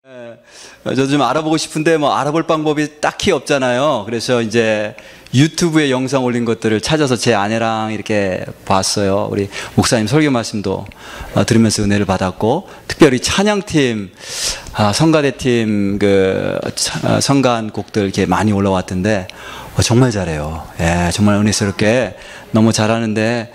저 좀 알아보고 싶은데 뭐 알아볼 방법이 딱히 없잖아요. 그래서 이제 유튜브에 영상 올린 것들을 찾아서 제 아내랑 이렇게 봤어요. 우리 목사님 설교 말씀도 들으면서 은혜를 받았고, 특별히 찬양팀, 성가대팀 그 성가한 곡들 이렇게 많이 올라왔던데 정말 잘해요. 예, 정말 은혜스럽게 너무 잘하는데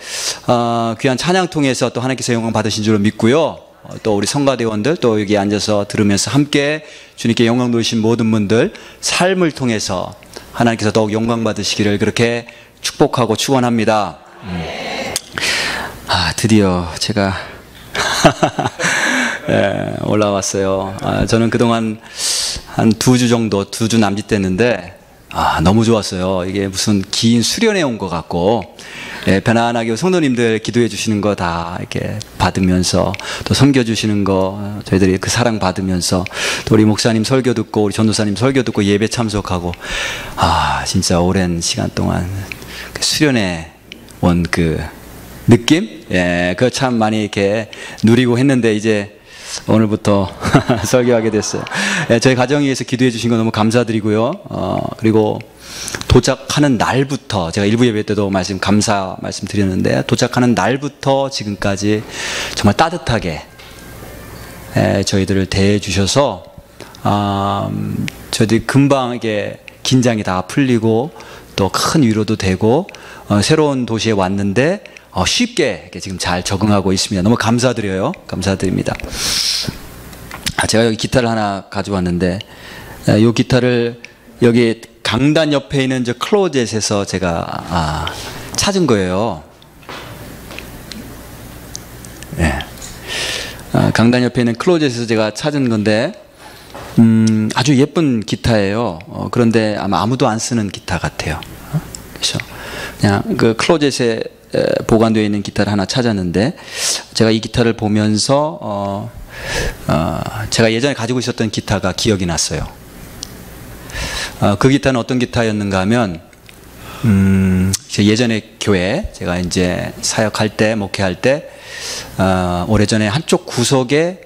귀한 찬양 통해서 또 하나님께서 영광 받으신 줄로 믿고요. 또 우리 성가대원들 또 여기 앉아서 들으면서 함께 주님께 영광 돌리신 모든 분들 삶을 통해서 하나님께서 더욱 영광 받으시기를 그렇게 축복하고 축원합니다. 드디어 제가 예, 올라왔어요. 저는 그동안 한 2주 정도, 2주 남짓됐는데 너무 좋았어요. 이게 무슨 긴 수련회 온 것 같고, 예, 편안하게 성도님들 기도해 주시는 거 다 이렇게 받으면서 또 섬겨 주시는 거 저희들이 그 사랑 받으면서 또 우리 목사님 설교 듣고 우리 전도사님 설교 듣고 예배 참석하고 진짜 오랜 시간 동안 그 수련회 온 그 느낌? 예, 그거 참 많이 이렇게 누리고 했는데 이제 오늘부터 설교하게 됐어요. 예, 저희 가정에 의해서 기도해 주신 거 너무 감사드리고요. 그리고 도착하는 날부터 제가 일부 예배 때도 감사 말씀 드렸는데, 도착하는 날부터 지금까지 정말 따뜻하게 저희들을 대해 주셔서 저희들이 금방 이게 긴장이 다 풀리고 또 큰 위로도 되고 새로운 도시에 왔는데 쉽게 이렇게 지금 잘 적응하고 있습니다. 너무 감사드려요. 감사드립니다. 제가 여기 기타를 하나 가져왔는데, 이 기타를 여기 강단 옆에 있는 저 클로젯에서 제가 찾은 거예요. 네. 강단 옆에 있는 클로젯에서 제가 찾은 건데, 아주 예쁜 기타예요. 그런데 아마 아무도 안 쓰는 기타 같아요. 그래서 그냥 그 클로젯에 보관되어 있는 기타를 하나 찾았는데, 제가 이 기타를 보면서 제가 예전에 가지고 있었던 기타가 기억이 났어요. 그 기타는 어떤 기타였는가 하면, 예전에 교회 제가 이제 사역할 때, 목회할 때 오래전에 한쪽 구석에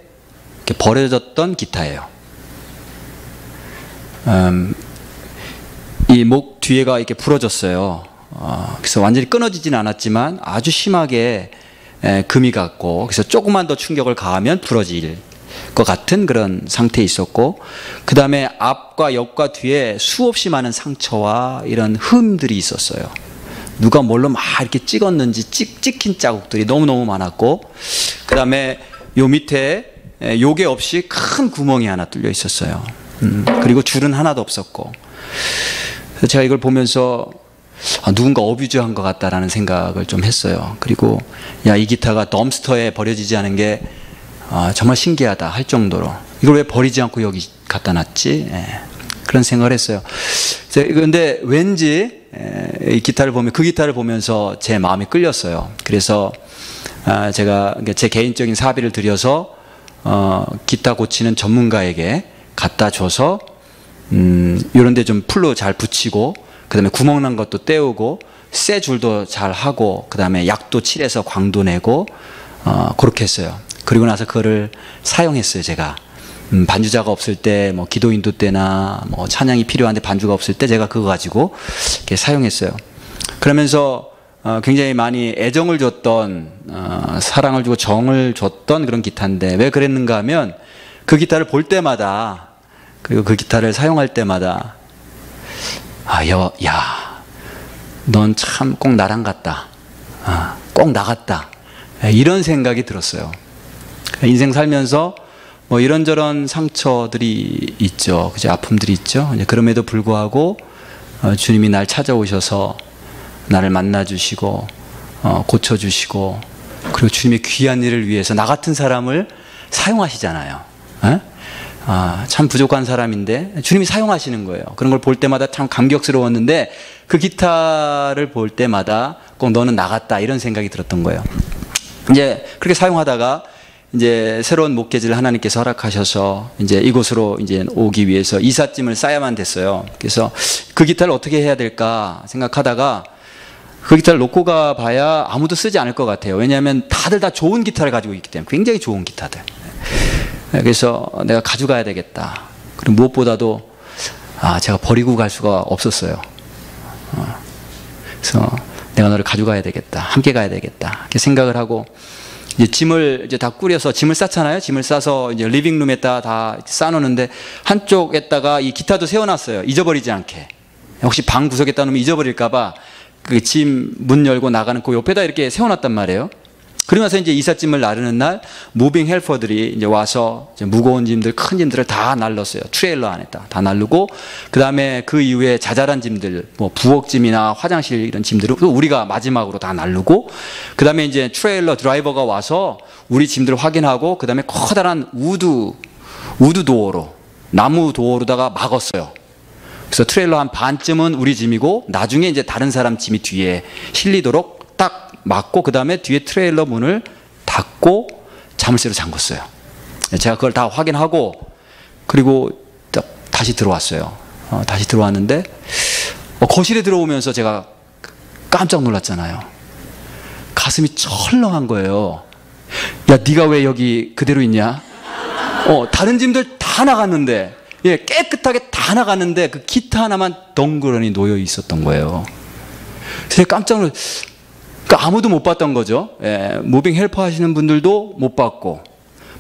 이렇게 버려졌던 기타예요. 이 목 뒤에가 이렇게 부러졌어요. 그래서 완전히 끊어지진 않았지만 아주 심하게 금이 갔고, 그래서 조금만 더 충격을 가하면 부러질 것 같은 그런 상태에 있었고, 그 다음에 앞과 옆과 뒤에 수없이 많은 상처와 이런 흠들이 있었어요. 누가 뭘로 막 이렇게 찍었는지 찍힌 자국들이 너무너무 많았고, 그 다음에 요 밑에 요게 없이 큰 구멍이 하나 뚫려 있었어요. 그리고 줄은 하나도 없었고, 그래서 제가 이걸 보면서 누군가 어뷰즈한 것 같다라는 생각을 좀 했어요. 그리고 이 기타가 덤스터에 버려지지 않은 게 정말 신기하다 할 정도로, 이걸 왜 버리지 않고 여기 갖다 놨지? 그런 생각을 했어요. 그런데 왠지 이 기타를 보면, 그 기타를 보면서 제 마음이 끌렸어요. 그래서 제가 제 개인적인 사비를 들여서 기타 고치는 전문가에게 갖다 줘서 이런 데 좀 풀로 잘 붙이고, 그 다음에 구멍 난 것도 떼우고, 쇠 줄도 잘 하고, 그 다음에 약도 칠해서 광도 내고, 그렇게 했어요. 그리고 나서 그거를 사용했어요. 제가 반주자가 없을 때, 뭐 기도 인도 때나 뭐 찬양이 필요한데 반주가 없을 때 제가 그거 가지고 이렇게 사용했어요. 그러면서 굉장히 많이 애정을 줬던, 사랑을 주고 정을 줬던 그런 기타인데, 왜 그랬는가 하면 그 기타를 볼 때마다, 그리고 그 기타를 사용할 때마다 넌 참 꼭 나랑 같다, 꼭 나 같다, 이런 생각이 들었어요. 인생 살면서 뭐 이런저런 상처들이 있죠. 그죠? 아픔들이 있죠. 그럼에도 불구하고 주님이 날 찾아오셔서 나를 만나주시고 고쳐주시고, 그리고 주님의 귀한 일을 위해서 나 같은 사람을 사용하시잖아요. 참 부족한 사람인데 주님이 사용하시는 거예요. 그런 걸 볼 때마다 참 감격스러웠는데, 그 기타를 볼 때마다 꼭 너는 나 같다 이런 생각이 들었던 거예요. 이제 그렇게 사용하다가 이제 새로운 목회지를 하나님께서 허락하셔서 이제 이곳으로 이제 오기 위해서 이삿짐을 싸야만 됐어요. 그래서 그 기타를 어떻게 해야 될까 생각하다가 그 기타를 놓고 가 봐야 아무도 쓰지 않을 것 같아요. 왜냐하면 다들 다 좋은 기타를 가지고 있기 때문에, 굉장히 좋은 기타들. 그래서 내가 가져가야 되겠다. 그리고 무엇보다도 제가 버리고 갈 수가 없었어요. 그래서 내가 너를 가져가야 되겠다. 함께 가야 되겠다. 이렇게 생각을 하고 이제 짐을 이제 다 꾸려서 짐을 쌌잖아요. 짐을 싸서 이제 리빙룸에다 다 싸놓는데 한쪽에다가 이 기타도 세워놨어요. 잊어버리지 않게. 혹시 방 구석에다 놓으면 잊어버릴까봐 그 짐 문 열고 나가는 그 옆에다 이렇게 세워놨단 말이에요. 그러면서 이제 이삿짐을 나르는 날 무빙 헬퍼들이 이제 와서 이제 무거운 짐들, 큰 짐들을 다 날랐어요. 트레일러 안에다 다 날르고, 그 다음에 그 이후에 자잘한 짐들, 뭐 부엌짐이나 화장실 이런 짐들을 우리가 마지막으로 다 날르고, 그 다음에 이제 트레일러 드라이버가 와서 우리 짐들을 확인하고, 그 다음에 커다란 우드 도어로, 나무 도어로다가 막았어요. 그래서 트레일러 한 반쯤은 우리 짐이고, 나중에 이제 다른 사람 짐이 뒤에 실리도록 딱 막고, 그 다음에 뒤에 트레일러 문을 닫고 자물쇠로 잠궜어요. 제가 그걸 다 확인하고, 그리고 다시 들어왔어요. 다시 들어왔는데 거실에 들어오면서 제가 깜짝 놀랐잖아요. 가슴이 철렁한 거예요. 야, 네가 왜 여기 그대로 있냐? 다른 짐들 다 나갔는데, 깨끗하게 다 나갔는데 그 기타 하나만 덩그러니 놓여 있었던 거예요. 제가 깜짝 놀랐어요. 그러니까 아무도 못 봤던 거죠. 무빙 헬퍼 하시는 분들도 못 봤고,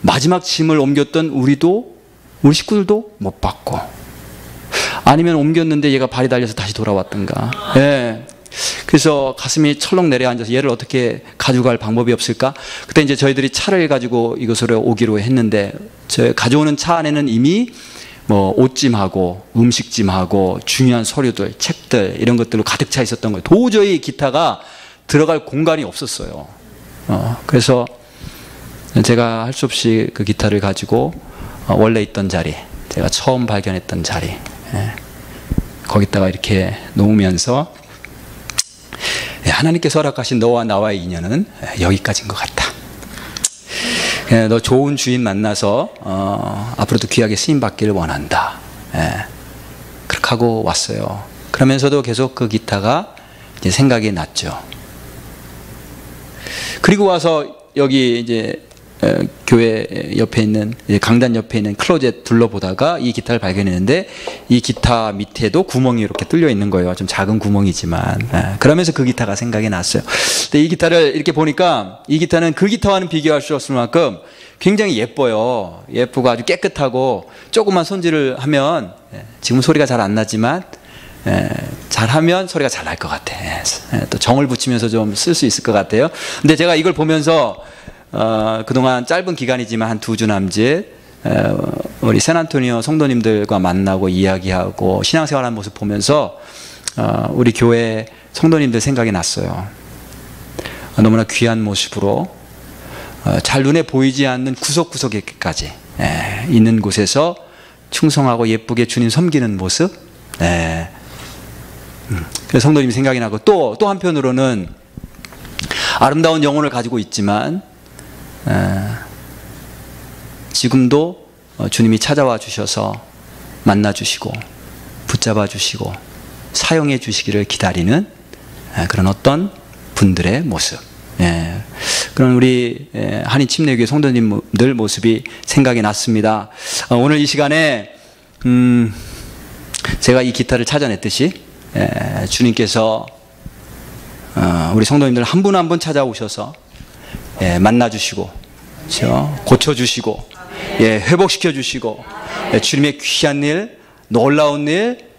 마지막 짐을 옮겼던 우리 식구들도 못 봤고, 아니면 옮겼는데 얘가 발이 달려서 다시 돌아왔던가. 그래서 가슴이 철렁 내려앉아서 얘를 어떻게 가져갈 방법이 없을까? 그때 이제 저희들이 차를 가지고 이곳으로 오기로 했는데, 가져오는 차 안에는 이미 뭐 옷짐하고 음식짐하고 중요한 서류들, 책들 이런 것들로 가득 차 있었던 거예요. 도저히 기타가 들어갈 공간이 없었어요. 그래서 제가 할 수 없이 그 기타를 가지고 원래 있던 자리, 제가 처음 발견했던 자리, 거기다가 이렇게 놓으면서 하나님께서 허락하신 너와 나와의 인연은 여기까지인 것 같다. 너 좋은 주인 만나서 앞으로도 귀하게 쓰임받기를 원한다. 그렇게 하고 왔어요. 그러면서도 계속 그 기타가 이제 생각이 났죠. 그리고 와서 여기 이제 교회 옆에 있는, 강단 옆에 있는 클로젯 둘러보다가 이 기타를 발견했는데, 이 기타 밑에도 구멍이 이렇게 뚫려 있는 거예요. 좀 작은 구멍이지만. 그러면서 그 기타가 생각이 났어요. 근데 이 기타를 이렇게 보니까, 이 기타는 그 기타와는 비교할 수 없을 만큼 굉장히 예뻐요. 예쁘고 아주 깨끗하고, 조금만 손질을 하면, 지금 소리가 잘 안 나지만 잘하면 소리가 잘 날 것 같아. 또 정을 붙이면서 좀 쓸 수 있을 것 같아요. 근데 제가 이걸 보면서 그동안 짧은 기간이지만 한 2주 남짓 우리 샌안토니오 성도님들과 만나고 이야기하고 신앙생활하는 모습 보면서 우리 교회 성도님들 생각이 났어요. 너무나 귀한 모습으로 잘 눈에 보이지 않는 구석구석에까지 있는 곳에서 충성하고 예쁘게 주님 섬기는 모습. 그래서 성도님이 생각이 나고, 또 한편으로는 아름다운 영혼을 가지고 있지만 지금도 주님이 찾아와 주셔서 만나 주시고 붙잡아 주시고 사용해 주시기를 기다리는 그런 어떤 분들의 모습, 그런 우리 한인 침례교회 성도님들 모습이 생각이 났습니다. 오늘 이 시간에 제가 이 기타를 찾아냈듯이 주님께서 우리 성도님들 한 분 한 분 찾아오셔서 만나주시고, 그렇죠? 고쳐주시고, 회복시켜주시고, 주님의 귀한 일, 놀라운 일,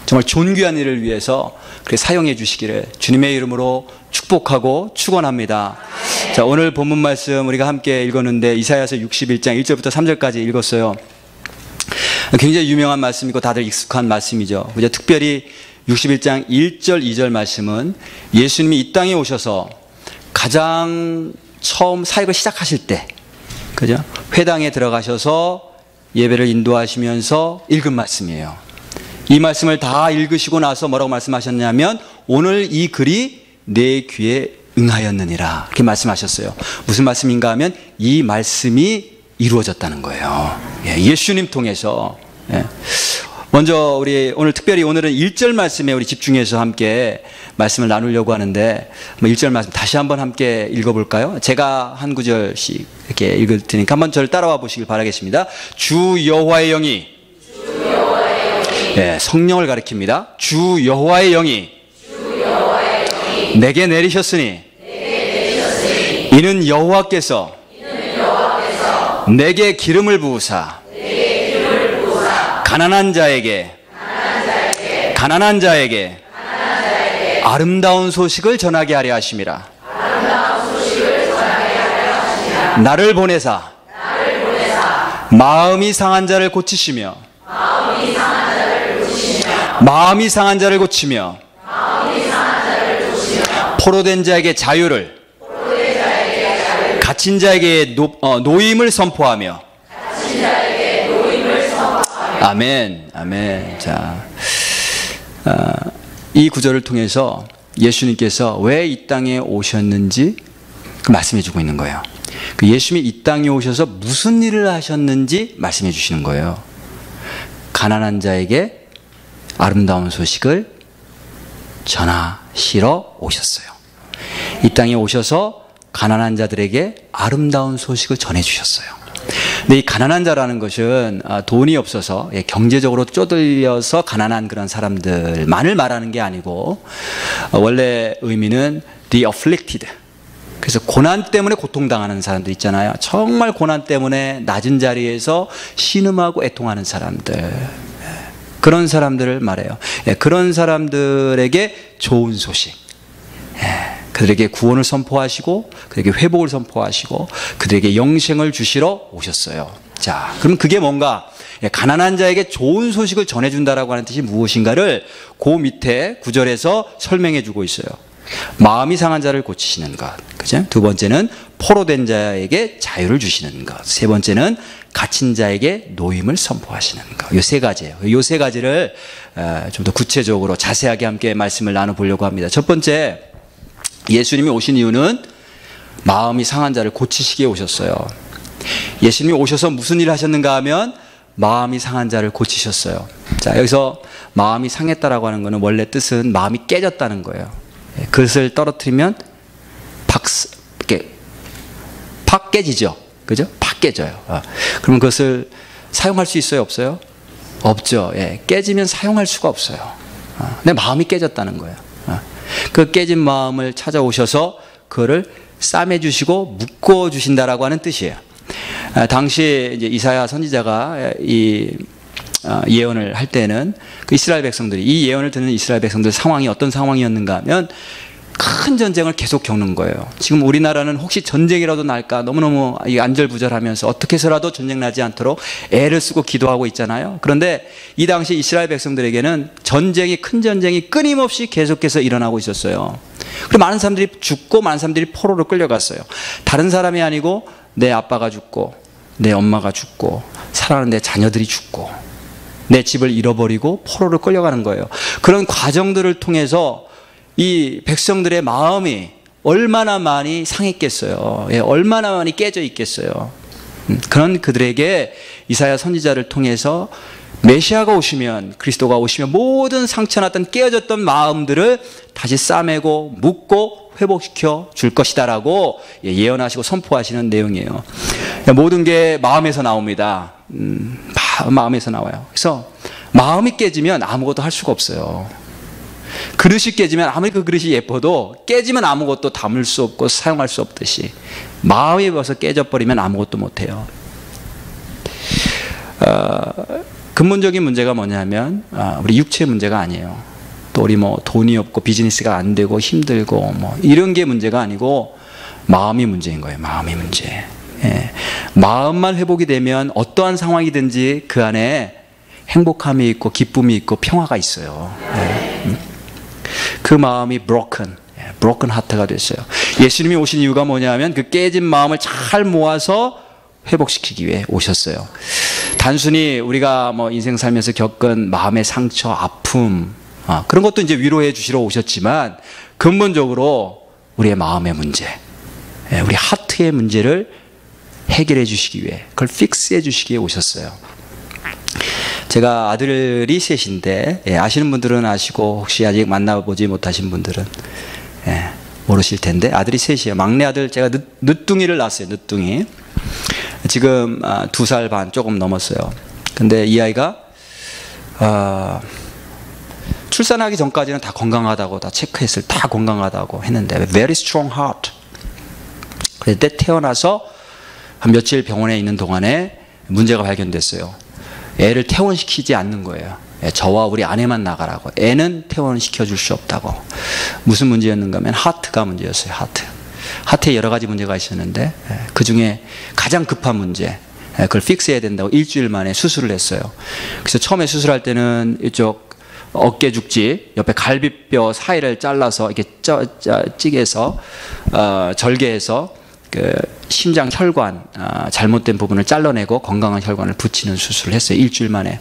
정말 존귀한 일을 위해서 그렇게 사용해 주시기를 주님의 이름으로 축복하고 축원합니다. 자, 오늘 본문 말씀 우리가 함께 읽었는데, 이사야서 61장 1절부터 3절까지 읽었어요. 굉장히 유명한 말씀이고 다들 익숙한 말씀이죠. 그죠? 특별히 61장 1절 2절 말씀은 예수님이 이 땅에 오셔서 가장 처음 사역을 시작하실 때, 그죠? 회당에 들어가셔서 예배를 인도하시면서 읽은 말씀이에요. 이 말씀을 다 읽으시고 나서 뭐라고 말씀하셨냐면, 오늘 이 글이 내 귀에 응하였느니라, 이렇게 말씀하셨어요. 무슨 말씀인가 하면 이 말씀이 이루어졌다는 거예요. 예수님 통해서. 먼저 우리 오늘 특별히 오늘은 1절 말씀에 우리 집중해서 함께 말씀을 나누려고 하는데 1절 말씀 다시 한번 함께 읽어볼까요? 제가 한 구절씩 이렇게 읽을 테니까 한번 저를 따라와 보시길 바라겠습니다. 주 여호와의 영이 네, 성령을 가리킵니다. 주 여호와의 영이 내게 내리셨으니 이는 여호와께서 내게 기름을 부으사 가난한 자에게 아름다운 소식을 전하게 하려 하심이라. 나를 보내사 마음이 상한 자를 고치시며 마음이 상한 자를 고치며 포로된 자에게 자유를 갇힌 자에게 노임을 선포하며 아멘, 아멘. 자, 이 구절을 통해서 예수님께서 왜 이 땅에 오셨는지 말씀해 주고 있는 거예요. 예수님이 이 땅에 오셔서 무슨 일을 하셨는지 말씀해 주시는 거예요. 가난한 자에게 아름다운 소식을 전하시러 오셨어요. 이 땅에 오셔서 가난한 자들에게 아름다운 소식을 전해 주셨어요. 근데 이 가난한 자라는 것은 돈이 없어서 경제적으로 쪼들려서 가난한 그런 사람들만을 말하는 게 아니고 원래 의미는 the afflicted. 그래서 고난 때문에 고통당하는 사람들 있잖아요. 정말 고난 때문에 낮은 자리에서 신음하고 애통하는 사람들. 그런 사람들을 말해요. 그런 사람들에게 좋은 소식. 그들에게 구원을 선포하시고 그들에게 회복을 선포하시고 그들에게 영생을 주시러 오셨어요. 자, 그럼 그게 뭔가 가난한 자에게 좋은 소식을 전해준다라고 하는 뜻이 무엇인가를 그 밑에 구절에서 설명해 주고 있어요. 마음이 상한 자를 고치시는 것. 그죠? 두 번째는 포로된 자에게 자유를 주시는 것. 세 번째는 갇힌 자에게 노임을 선포하시는 것. 이 세 가지예요. 이 세 가지를 좀 더 구체적으로 자세하게 함께 말씀을 나눠보려고 합니다. 첫 번째, 예수님이 오신 이유는 마음이 상한 자를 고치시기에 오셨어요. 예수님이 오셔서 무슨 일을 하셨는가 하면 마음이 상한 자를 고치셨어요. 자, 여기서 마음이 상했다라고 하는 것은 원래 뜻은 마음이 깨졌다는 거예요. 그것을 떨어뜨리면 팍 깨지죠. 그죠? 팍 깨져요. 그러면 그것을 사용할 수 있어요? 없어요? 없죠. 깨지면 사용할 수가 없어요. 내 마음이 깨졌다는 거예요. 그 깨진 마음을 찾아오셔서 그거를 싸매 주시고 묶어 주신다라고 하는 뜻이에요. 당시 이제 이사야 선지자가 이 예언을 할 때는 그 이스라엘 백성들이 이 예언을 듣는 이스라엘 백성들 상황이 어떤 상황이었는가 하면 큰 전쟁을 계속 겪는 거예요. 지금 우리나라는 혹시 전쟁이라도 날까 너무너무 안절부절하면서 어떻게 해서라도 전쟁 나지 않도록 애를 쓰고 기도하고 있잖아요. 그런데 이 당시 이스라엘 백성들에게는 큰 전쟁이 끊임없이 계속해서 일어나고 있었어요. 그리고 많은 사람들이 죽고 많은 사람들이 포로로 끌려갔어요. 다른 사람이 아니고 내 아빠가 죽고 내 엄마가 죽고 사랑하는 내 자녀들이 죽고 내 집을 잃어버리고 포로로 끌려가는 거예요. 그런 과정들을 통해서 이 백성들의 마음이 얼마나 많이 상했겠어요. 얼마나 많이 깨져 있겠어요. 그런 그들에게 이사야 선지자를 통해서 메시아가 오시면, 그리스도가 오시면 모든 상처났던 깨어졌던 마음들을 다시 싸매고 묶고 회복시켜 줄 것이다라고 예언하시고 선포하시는 내용이에요. 모든 게 마음에서 나옵니다. 마음에서 나와요. 그래서 마음이 깨지면 아무것도 할 수가 없어요. 그릇이 깨지면 아무리 그 그릇이 예뻐도 깨지면 아무것도 담을 수 없고 사용할 수 없듯이 마음이 벌써 깨져버리면 아무것도 못해요. 근본적인 문제가 뭐냐면 우리 육체의 문제가 아니에요. 또 우리 뭐 돈이 없고 비즈니스가 안 되고 힘들고 뭐 이런 게 문제가 아니고 마음이 문제인 거예요. 마음이 문제. 마음만 회복이 되면 어떠한 상황이든지 그 안에 행복함이 있고 기쁨이 있고 평화가 있어요. 그 마음이 broken heart가 됐어요. 예수님이 오신 이유가 뭐냐면 그 깨진 마음을 잘 모아서 회복시키기 위해 오셨어요. 단순히 우리가 뭐 인생 살면서 겪은 마음의 상처, 아픔 그런 것도 이제 위로해 주시러 오셨지만 근본적으로 우리의 마음의 문제, 우리 하트의 문제를 해결해 주시기 위해 그걸 픽스해 주시기 위해 오셨어요. 제가 아들이 셋인데, 아시는 분들은 아시고 혹시 아직 만나보지 못하신 분들은 모르실 텐데, 아들이 셋이에요. 막내 아들 제가 늦둥이를 낳았어요. 늦둥이. 지금 2살 반 조금 넘었어요. 근데 이 아이가 출산하기 전까지는 다 건강하다고 다 체크했을 때 다 건강하다고 했는데 very strong heart. 그때 태어나서 한 며칠 병원에 있는 동안에 문제가 발견됐어요. 애를 퇴원시키지 않는 거예요. 저와 우리 아내만 나가라고. 애는 퇴원시켜줄 수 없다고. 무슨 문제였는가 하면 하트가 문제였어요. 하트에 여러 가지 문제가 있었는데 그 중에 가장 급한 문제, 그걸 픽스해야 된다고 일주일 만에 수술을 했어요. 그래서 처음에 수술할 때는 이쪽 어깨 죽지 옆에 갈비뼈 사이를 잘라서 이렇게 찌개서 절개해서 그 심장 혈관 잘못된 부분을 잘라내고 건강한 혈관을 붙이는 수술을 했어요. 일주일 만에.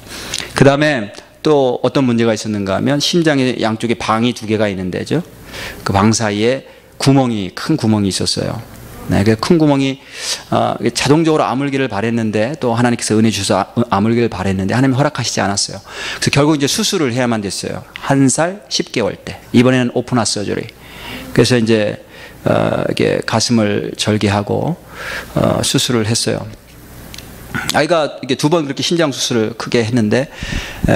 그 다음에 또 어떤 문제가 있었는가 하면 심장의 양쪽에 방이 2개가 있는데죠. 그 방 사이에 큰 구멍이 있었어요. 그 큰 구멍이 자동적으로 아물기를 바랬는데 또 하나님께서 은혜 주셔서 아물기를 바랬는데 하나님이 허락하시지 않았어요. 그래서 결국 이제 수술을 해야만 됐어요. 1살 10개월 때. 이번에는 오픈 하트 서저리. 그래서 이제 이렇게 가슴을 절개하고 수술을 했어요. 아이가 이게 2번 그렇게 심장 수술을 크게 했는데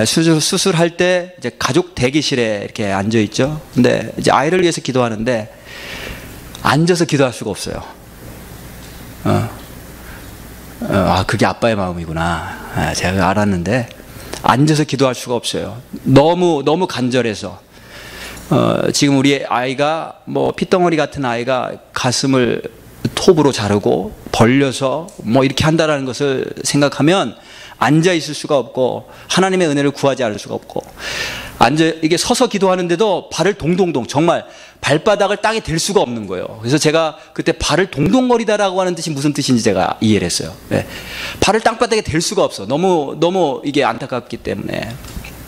수술할 때 이제 가족 대기실에 이렇게 앉아 있죠. 근데 이제 아이를 위해서 기도하는데 앉아서 기도할 수가 없어요. 그게 아빠의 마음이구나. 제가 알았는데 앉아서 기도할 수가 없어요. 너무 간절해서. 지금 우리 아이가 뭐 핏덩어리 같은 아이가 가슴을 톱으로 자르고 벌려서 뭐 이렇게 한다라는 것을 생각하면 앉아 있을 수가 없고 하나님의 은혜를 구하지 않을 수가 없고 이게 서서 기도하는데도 발을 동동동 정말 발바닥을 땅에 댈 수가 없는 거예요. 그래서 제가 그때 발을 동동거리다라고 하는 뜻이 무슨 뜻인지 제가 이해를 했어요. 발을 땅바닥에 댈 수가 없어. 너무 이게 안타깝기 때문에.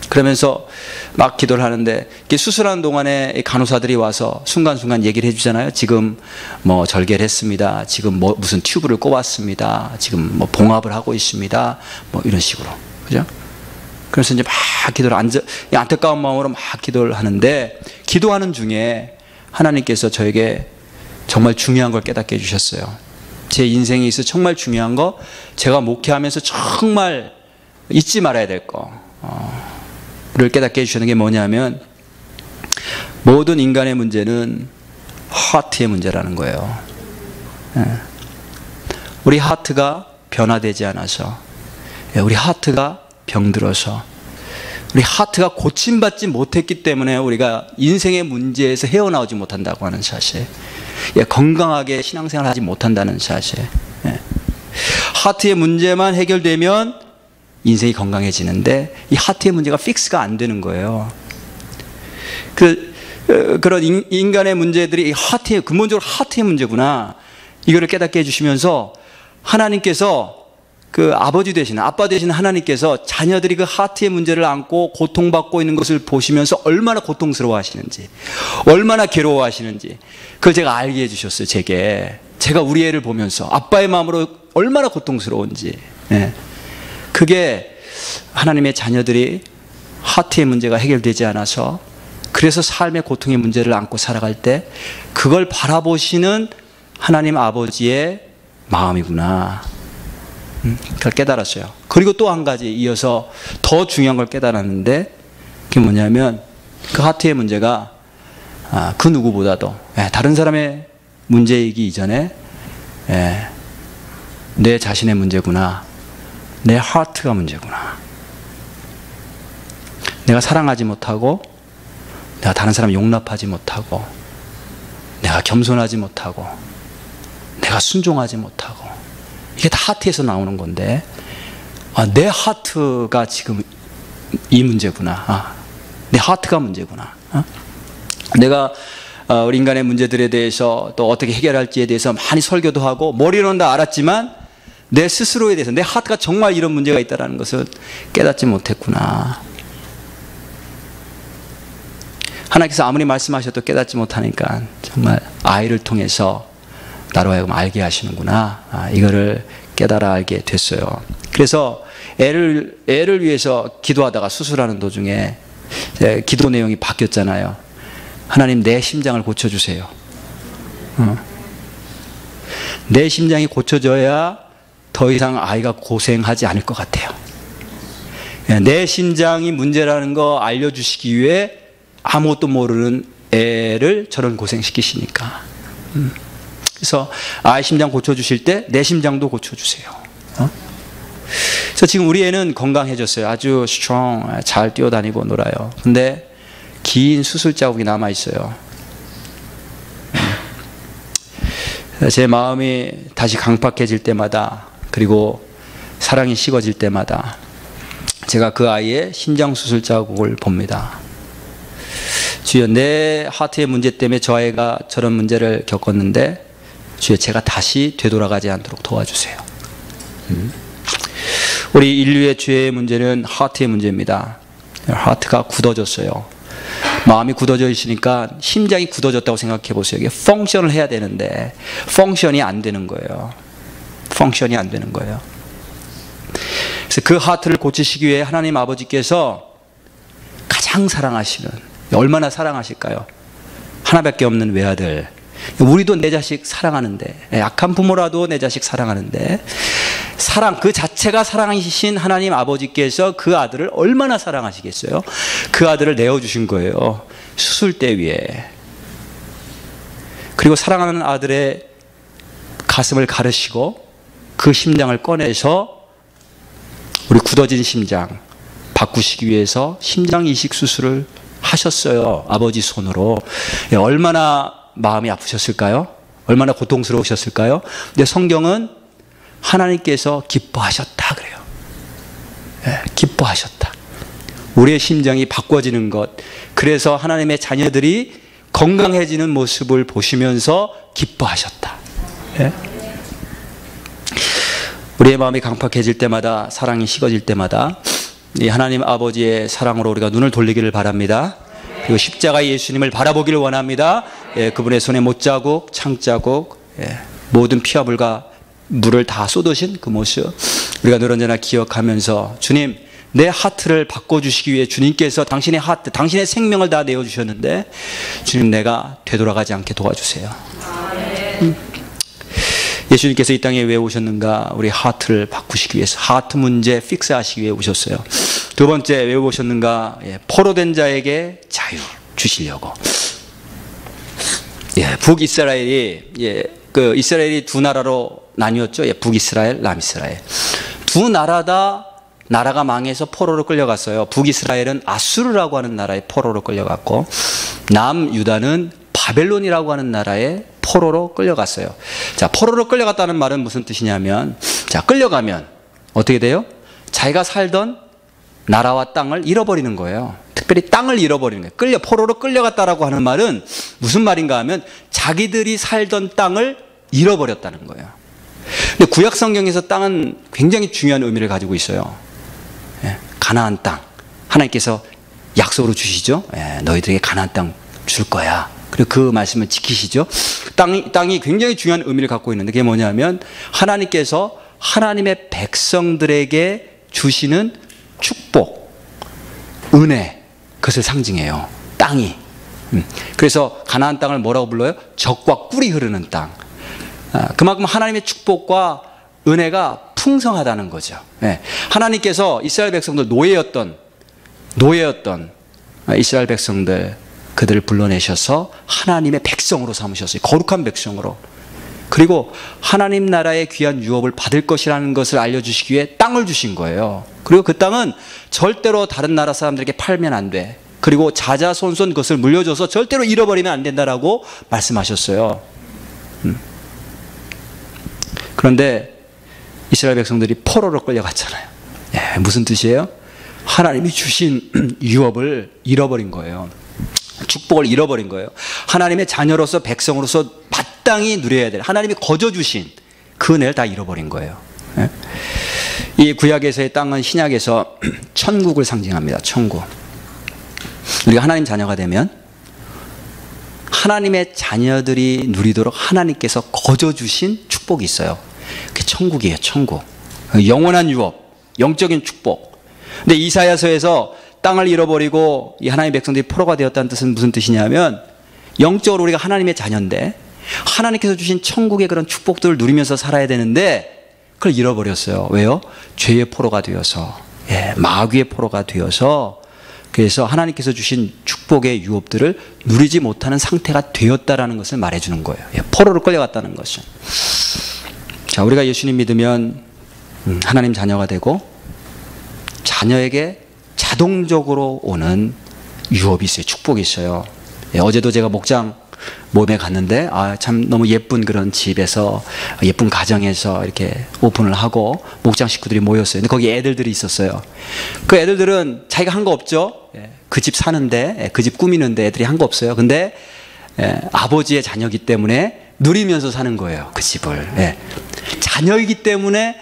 그러면서 막 기도를 하는데 수술하는 동안에 간호사들이 와서 순간순간 얘기를 해주잖아요. 지금 뭐 절개를 했습니다. 지금 뭐 무슨 튜브를 꼽았습니다. 지금 뭐 봉합을 하고 있습니다. 뭐 이런 식으로. 그죠? 그래서 이제 막 기도를 안타까운 마음으로 막 기도를 하는데 기도하는 중에 하나님께서 저에게 정말 중요한 걸 깨닫게 해주셨어요. 제 인생에 있어 정말 중요한 거, 제가 목회하면서 정말 잊지 말아야 될 거를 깨닫게 해주시는 게 뭐냐면 모든 인간의 문제는 하트의 문제라는 거예요. 우리 하트가 변화되지 않아서, 우리 하트가 병들어서, 우리 하트가 고침받지 못했기 때문에 우리가 인생의 문제에서 헤어나오지 못한다고 하는 사실, 건강하게 신앙생활을 하지 못한다는 사실. 하트의 문제만 해결되면 인생이 건강해지는데 이 하트의 문제가 픽스가 안 되는 거예요. 그런 인간의 문제들이 근본적으로 하트의 문제구나, 이거를 깨닫게 해주시면서 하나님께서 그 아버지 되시는, 아빠 되시는 하나님께서 자녀들이 그 하트의 문제를 안고 고통받고 있는 것을 보시면서 얼마나 고통스러워 하시는지, 얼마나 괴로워 하시는지, 그걸 제가 알게 해주셨어요. 제가 우리 애를 보면서 아빠의 마음으로 얼마나 고통스러운지. 그게 하나님의 자녀들이 하트의 문제가 해결되지 않아서, 그래서 삶의 고통의 문제를 안고 살아갈 때 그걸 바라보시는 하나님 아버지의 마음이구나, 그걸 깨달았어요. 그리고 또 한 가지 이어서 더 중요한 걸 깨달았는데, 그게 뭐냐면 그 하트의 문제가 그 누구보다도 다른 사람의 문제이기 이전에 내 자신의 문제구나, 내 하트가 문제구나. 내가 사랑하지 못하고, 내가 다른 사람 용납하지 못하고, 내가 겸손하지 못하고, 내가 순종하지 못하고, 이게 다 하트에서 나오는 건데, 내 하트가 지금 이 문제구나. 내 하트가 문제구나. 내가 우리 인간의 문제들에 대해서 또 어떻게 해결할지에 대해서 많이 설교도 하고 머리로는 다 알았지만 내 스스로에 대해서, 내 하트가 정말 이런 문제가 있다는 것을 깨닫지 못했구나. 하나님께서 아무리 말씀하셔도 깨닫지 못하니까 정말 아이를 통해서 나로 하여금 알게 하시는구나, 이거를 깨달아 알게 됐어요. 그래서 애를 위해서 기도하다가 수술하는 도중에 기도 내용이 바뀌었잖아요. 하나님, 내 심장을 고쳐주세요. 내 심장이 고쳐져야 더 이상 아이가 고생하지 않을 것 같아요. 내 심장이 문제라는 거 알려주시기 위해 아무것도 모르는 애를 저런 고생시키시니까. 그래서 아이 심장 고쳐주실 때 내 심장도 고쳐주세요. 그래서 지금 우리 애는 건강해졌어요. 아주 스트롱, 잘 뛰어다니고 놀아요. 근데 긴 수술 자국이 남아있어요. 제 마음이 다시 강팍해질 때마다, 그리고 사랑이 식어질 때마다 제가 그 아이의 심장 수술 자국을 봅니다. 주여, 내 하트의 문제 때문에 저 아이가 저런 문제를 겪었는데 주여, 제가 다시 되돌아가지 않도록 도와주세요. 우리 인류의 죄의 문제는 하트의 문제입니다. 하트가 굳어졌어요. 마음이 굳어져 있으니까 심장이 굳어졌다고 생각해 보세요. 이게 펑션을 해야 되는데 펑션이 안 되는 거예요. 펑션이 안 되는 거예요. 그래서 그 하트를 고치시기 위해 하나님 아버지께서 가장 사랑하시는, 얼마나 사랑하실까요? 하나밖에 없는 외아들. 우리도 내 자식 사랑하는데, 약한 부모라도 내 자식 사랑하는데, 사랑 그 자체가 사랑이신 하나님 아버지께서 그 아들을 얼마나 사랑하시겠어요? 그 아들을 내어주신 거예요. 수술대 위에. 그리고 사랑하는 아들의 가슴을 가르시고 그 심장을 꺼내서 우리 굳어진 심장 바꾸시기 위해서 심장 이식 수술을 하셨어요. 아버지 손으로. 얼마나 마음이 아프셨을까요? 얼마나 고통스러우셨을까요? 근데 성경은 하나님께서 기뻐하셨다 그래요. 기뻐하셨다. 우리의 심장이 바꿔지는 것, 그래서 하나님의 자녀들이 건강해지는 모습을 보시면서 기뻐하셨다. 우리의 마음이 강팍해질 때마다, 사랑이 식어질 때마다 이 하나님 아버지의 사랑으로 우리가 눈을 돌리기를 바랍니다. 그리고 십자가의 예수님을 바라보기를 원합니다. 그분의 손에 못자국, 창자국, 모든 피와 물을 다 쏟으신 그 모습 우리가 늘 언제나 기억하면서, 주님, 내 하트를 바꿔주시기 위해 주님께서 당신의 하트, 당신의 생명을 다 내어주셨는데 주님, 내가 되돌아가지 않게 도와주세요. 예수님께서 이 땅에 왜 오셨는가? 우리 하트를 바꾸시기 위해서, 하트 문제 픽스하시기 위해 오셨어요. 두 번째, 왜 오셨는가? 포로된 자에게 자유 주시려고. 북이스라엘이, 그 이스라엘이 두 나라로 나뉘었죠. 북이스라엘, 남이스라엘. 두 나라 다 나라가 망해서 포로로 끌려갔어요. 북이스라엘은 아수르라고 하는 나라에 포로로 끌려갔고, 남유다는 바벨론이라고 하는 나라에 포로로 끌려갔어요. 자, 포로로 끌려갔다는 말은 무슨 뜻이냐면, 자, 끌려가면 어떻게 돼요? 자기가 살던 나라와 땅을 잃어버리는 거예요. 특별히 땅을 잃어버리는 거예요. 포로로 끌려갔다라고 하는 말은 무슨 말인가 하면 자기들이 살던 땅을 잃어버렸다는 거예요. 근데 구약 성경에서 땅은 굉장히 중요한 의미를 가지고 있어요. 가나안 땅, 하나님께서 약속으로 주시죠. 너희들에게 가나안 땅 줄 거야. 그리고 그 말씀을 지키시죠. 땅이 굉장히 중요한 의미를 갖고 있는데, 그게 뭐냐면 하나님께서 하나님의 백성들에게 주시는 축복, 은혜, 그것을 상징해요. 땅이. 그래서 가나안 땅을 뭐라고 불러요? 젖과 꿀이 흐르는 땅. 그만큼 하나님의 축복과 은혜가 풍성하다는 거죠. 하나님께서 이스라엘 백성들, 노예였던 이스라엘 백성들, 그들을 불러내셔서 하나님의 백성으로 삼으셨어요. 거룩한 백성으로. 그리고 하나님 나라의 귀한 유업을 받을 것이라는 것을 알려주시기 위해 땅을 주신 거예요. 그리고 그 땅은 절대로 다른 나라 사람들에게 팔면 안 돼. 그리고 자자손손 그것을 물려줘서 절대로 잃어버리면 안 된다라고 말씀하셨어요. 그런데 이스라엘 백성들이 포로로 끌려갔잖아요. 무슨 뜻이에요? 하나님이 주신 유업을 잃어버린 거예요. 축복을 잃어버린 거예요. 하나님의 자녀로서, 백성으로서 마땅히 누려야 될, 하나님이 거저주신 그 은혜를 다 잃어버린 거예요. 이 구약에서의 땅은 신약에서 천국을 상징합니다. 천국. 우리가 하나님 자녀가 되면 하나님의 자녀들이 누리도록 하나님께서 거저주신 축복이 있어요. 그게 천국이에요. 천국. 영원한 유업, 영적인 축복. 근데 이사야서에서 땅을 잃어버리고 이 하나님의 백성들이 포로가 되었다는 뜻은 무슨 뜻이냐면 영적으로 우리가 하나님의 자녀인데 하나님께서 주신 천국의 그런 축복들을 누리면서 살아야 되는데 그걸 잃어버렸어요. 왜요? 죄의 포로가 되어서, 마귀의 포로가 되어서, 그래서 하나님께서 주신 축복의 유업들을 누리지 못하는 상태가 되었다라는 것을 말해주는 거예요. 포로로 끌려갔다는 것은. 자, 우리가 예수님 믿으면 하나님 자녀가 되고 자녀에게 자동적으로 오는 유업이 있어요. 축복이 있어요. 어제도 제가 목장 모임에 갔는데 참 너무 예쁜 그런 집에서 예쁜 가정에서 이렇게 오픈을 하고 목장 식구들이 모였어요. 근데 거기 애들들이 있었어요. 그 애들들은 자기가 한 거 없죠. 그 집 사는데, 그 집 꾸미는데 애들이 한 거 없어요. 근데 아버지의 자녀이기 때문에 누리면서 사는 거예요. 그 집을. 자녀이기 때문에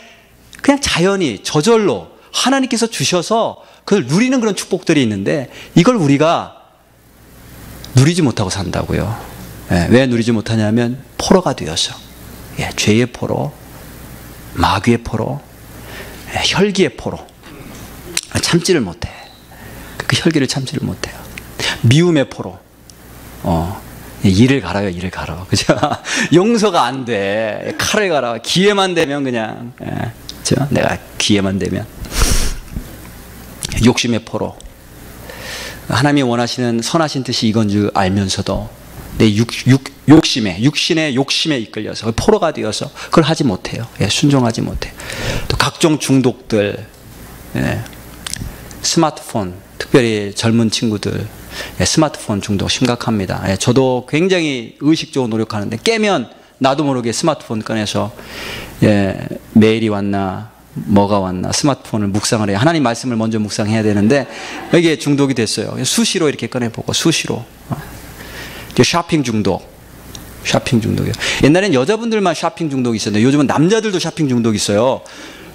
그냥 자연히 저절로 하나님께서 주셔서 그걸 누리는 그런 축복들이 있는데 이걸 우리가 누리지 못하고 산다고요. 왜 누리지 못하냐면 포로가 되어서, 죄의 포로, 마귀의 포로, 혈기의 포로, 참지를 못해. 그 혈기를 참지를 못해요. 미움의 포로, 이를 갈아요, 이를 갈아. 그죠? 용서가 안 돼. 칼을 갈아. 기회만 되면 그냥, 그죠? 내가 기회만 되면. 욕심의 포로. 하나님이 원하시는 선하신 뜻이 이건 줄 알면서도 내 욕심에, 육신의 욕심에 이끌려서 포로가 되어서 그걸 하지 못해요. 순종하지 못해요. 또 각종 중독들, 스마트폰, 특별히 젊은 친구들, 스마트폰 중독 심각합니다. 저도 굉장히 의식적으로 노력하는데 깨면 나도 모르게 스마트폰 꺼내서 메일이 왔나 뭐가 왔나 스마트폰을 묵상을 해요. 하나님 말씀을 먼저 묵상해야 되는데 이게 중독이 됐어요. 수시로 이렇게 꺼내보고 수시로. 쇼핑 중독. 쇼핑 중독이요. 옛날엔 여자분들만 쇼핑 중독이 있었는데 요즘은 남자들도 쇼핑 중독이 있어요.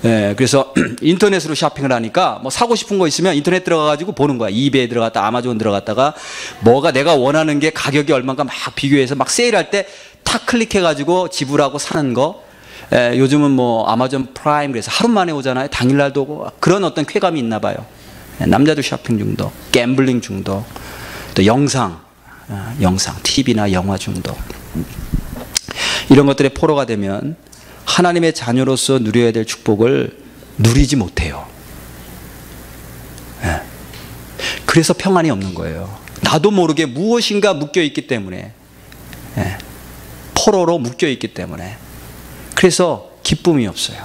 그래서 인터넷으로 쇼핑을 하니까 뭐 사고 싶은 거 있으면 인터넷 들어가가지고 보는 거야. 이베이 들어갔다 아마존 들어갔다가 뭐가 내가 원하는 게 가격이 얼마인가 막 비교해서 막 세일할 때 탁 클릭해가지고 지불하고 사는 거. 요즘은 뭐 아마존 프라임 그래서 하루 만에 오잖아요. 당일날도 오고 그런 어떤 쾌감이 있나 봐요. 남자도 쇼핑 중독, 갬블링 중독, 또 영상, TV나 영화 중독. 이런 것들의 포로가 되면 하나님의 자녀로서 누려야 될 축복을 누리지 못해요. 그래서 평안이 없는 거예요. 나도 모르게 무엇인가 묶여있기 때문에, 포로로 묶여있기 때문에. 그래서 기쁨이 없어요.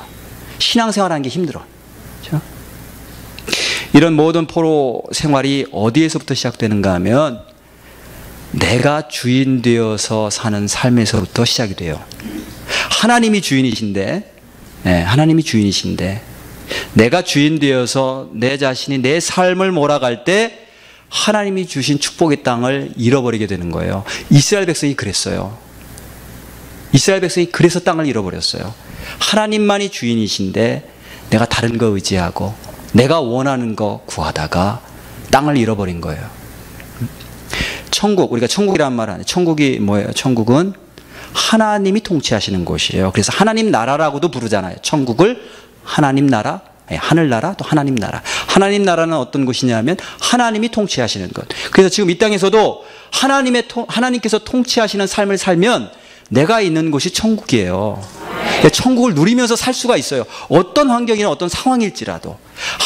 신앙생활하는 게 힘들어. 그렇죠? 이런 모든 포로 생활이 어디에서부터 시작되는가 하면 내가 주인 되어서 사는 삶에서부터 시작이 돼요. 하나님이 주인이신데, 하나님이 주인이신데 내가 주인 되어서 내 자신이 내 삶을 몰아갈 때 하나님이 주신 축복의 땅을 잃어버리게 되는 거예요. 이스라엘 백성이 그랬어요. 이스라엘 백성이 그래서 땅을 잃어버렸어요. 하나님만이 주인이신데 내가 다른 거 의지하고 내가 원하는 거 구하다가 땅을 잃어버린 거예요. 천국, 우리가 천국이라는 말을 하는데 천국이 뭐예요? 천국은 하나님이 통치하시는 곳이에요. 그래서 하나님 나라라고도 부르잖아요. 천국을 하나님 나라, 하늘나라 또 하나님 나라. 하나님 나라는 어떤 곳이냐면 하나님이 통치하시는 것. 그래서 지금 이 땅에서도 하나님께서 통치하시는 삶을 살면 내가 있는 곳이 천국이에요. 천국을 누리면서 살 수가 있어요. 어떤 환경이나 어떤 상황일지라도